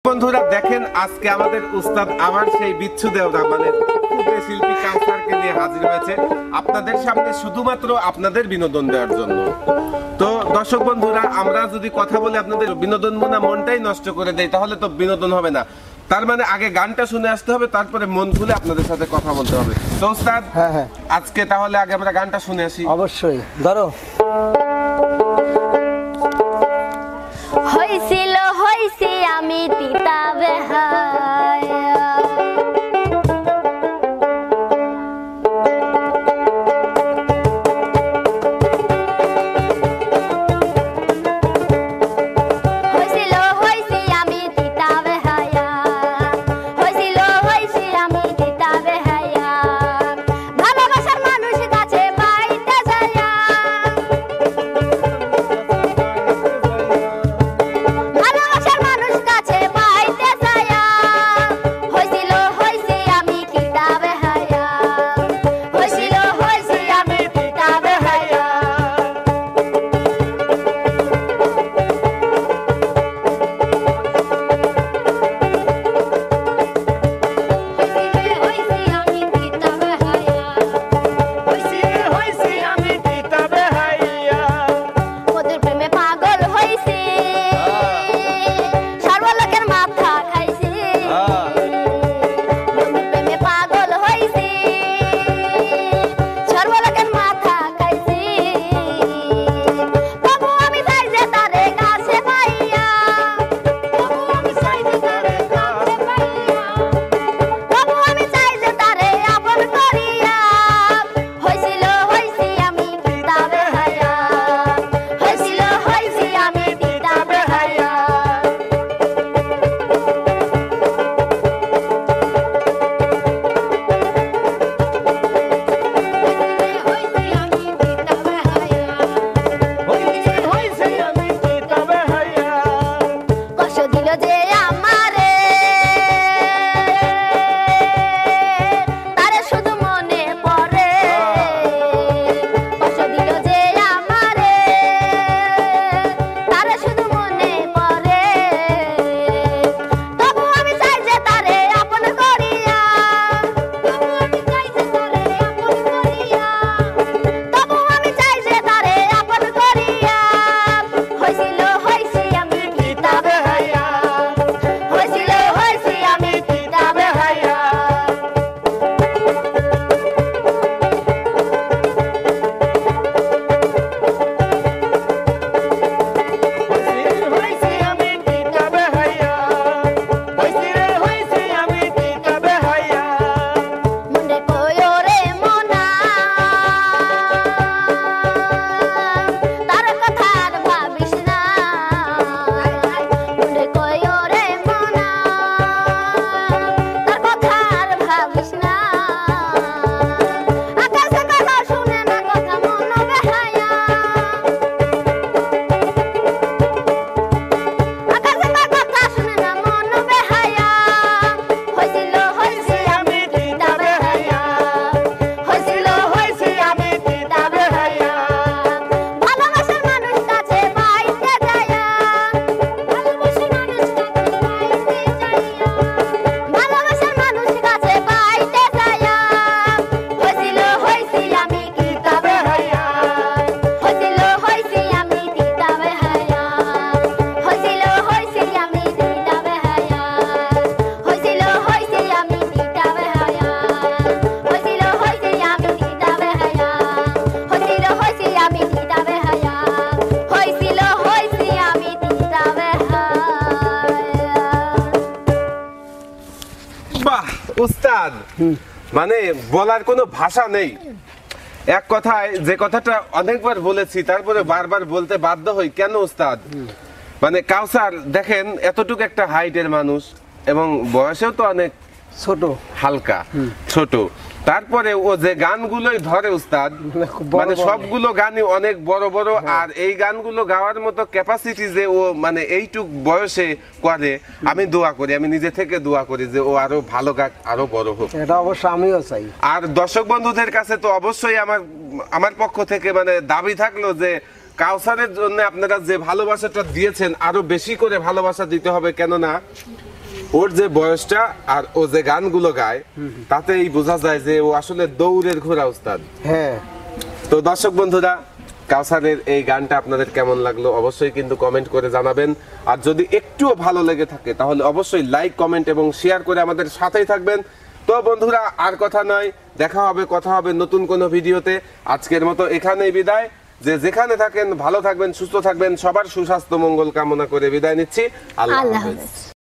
বন্ধুরা দেখেন আজকে আমাদের উস্তাদ আমার সেই বিচ্ছু দেওরা মানে খুদে শিল্পী কাউসারকে নিয়ে হাজির হয়েছে আপনাদের সামনে শুধুমাত্র আপনাদের বিনোদন দেওয়ার জন্য। তো দর্শক বন্ধুরা, আমরা যদি কথা বলে আপনাদের বিনোদন মনে মনটাই নষ্ট করে দেই তাহলে তো বিনোদন হবে না। তার মানে আগে গানটা শুনে আসতে হবে, তারপরে মন খুলে আপনাদের সাথে কথা বলতে হবে। তো উস্তাদ আজকে তাহলে আগে আমরা গানটা শুনে আসি। অবশ্যই ধরো। হইছিল হইছি আমি তিতা বেহায়া, হইছিল হইছি আমি তিতা বেহায়া, হইছিল হইছি আমি তিতা বেহায়া, ভালোবাসার মানুষ কাছে পাইতে যায়া, ভালোবাসার মানুষ কাছে পাইতে যায়া, হইছিল হইছি আমি তিতা বেহায়া, হইছিল হইছি আমি তিতা বেহায়া। মধুর প্রেমে পাগল হইছি, সর্বলোকের মাথা খাইছি, মধুর প্রেমে পাগল হইছি, সর্বলোকের মাথা খাইছি, তবু আমি চাই যে তারে কাছে পাইয়া, তবু আমি চাই যে তারে কাছে পাইয়া, তবু আমি চাই যে তারে আপন করিয়া, হইছিল হইছি আমি তিতা বেহায়া, হইছিল হইছি আমি তিতা বেহায়া। কষ্ট দিল যে আমারে, তারে শুধু মনে পড়ে, কষ্ট দিল যে আমারে, তারে শুধু মনে পড়ে, তবু আমি চাই যে তারে আপন করিয়া, তবু আমি চাই যে তারে আপন করিয়া, তবু আমি চাই যে তারে আপন করিয়া, হইছিল হইছি আমি তিতা বেহায়া, হইছিল হইছি আমি তিতা বেহায়া। মনে কইও রে মনা, তার কথা আর ভাবিস না, মনে কইও রে মনা, তার কথা আর ভাবিস না, আকাশে কথা শুনে না কথা মন বেহায়া, আকাশে কথা শুনে না মন বেহায়া, হইছিল হইছি আমি তিতা বেহায়া, হইছিল হইছি আমি তিতা বেহায়া, ভালোবাসার মানুষ কাছে পাইতে যায়া, ভালোবাসার মানুষ কাছে পাইতে যায়া, ভালোবাসার মানুষ কাছে পাইতে যায়া, হইছিল হইছি আমি তিতা বেহায়া, হইছিল হইছি আমি তিতা বেহায়া, হইছিল হইছি আমি তিতা বেহায়া, হইছিল হইছি আমি তিতা বেহায়া, হইছিল হইছি আমি তিতা বেহায়া, হইছিল হইছি আমি তিতা বেহায়া, হইছিল হইছি আমি তিতা বেহায়া। বাহ উস্তাদ, মানে বলার কোনো ভাষা নেই। এক কথায় যে কথাটা অনেকবার বলেছি তারপরে বারবার বলতে বাধ্য হই। কেন উস্তাদ? মানে কাউসার দেখেন এতটুকু একটা হাইটের মানুষ এবং বয়সেও তো অনেক ছোট, হালকা ছোট, তারপরে ও যে গানগুলোই ধরে উস্তাদ, মানে সবগুলো গানই অনেক বড় বড়, আর এই গানগুলো গাওয়ার মতো ক্যাপাসিটি যে ও মানে এইটুক বয়সে করে, আমি দোয়া করি, আমি নিজে থেকে দোয়া করি যে ও আরো ভালো গাক, আরো বড় হোক। এটা অবশ্য আমিও চাই। আর দর্শক বন্ধুদের কাছে তো অবশ্যই আমার পক্ষ থেকে মানে দাবি থাকলো যে কাউসারের জন্য আপনারা যে ভালোবাসাটা দিয়েছেন আরো বেশি করে ভালোবাসা দিতে হবে, কেননা ওর যে বয়সটা আর ও যে গানগুলো গায় তাতেই বোঝা যায় যে ও আসলে দৌড়ের ঘোড়া উস্তাদ। হ্যাঁ, তো দর্শক বন্ধুরা, কাউসারের এই গানটা আপনাদের কেমন লাগলো অবশ্যই কিন্তু কমেন্ট করে জানাবেন। আর যদি একটুও ভালো লেগে থাকে তাহলে অবশ্যই লাইক, কমেন্ট এবং শেয়ার করে আমাদের সাথেই থাকবেন। তো বন্ধুরা, আর কথা নয়, কথা হবে নতুন কোনো ভিডিওতে। আজকের মতো এখানেই বিদায়। যে যেখানে থাকেন ভালো থাকবেন, সুস্থ থাকবেন, সবার সুস্বাস্থ্য মঙ্গল কামনা করে বিদায় নিচ্ছি। আল্লাহ আল্লাহ হাফেজ। হাফেজ।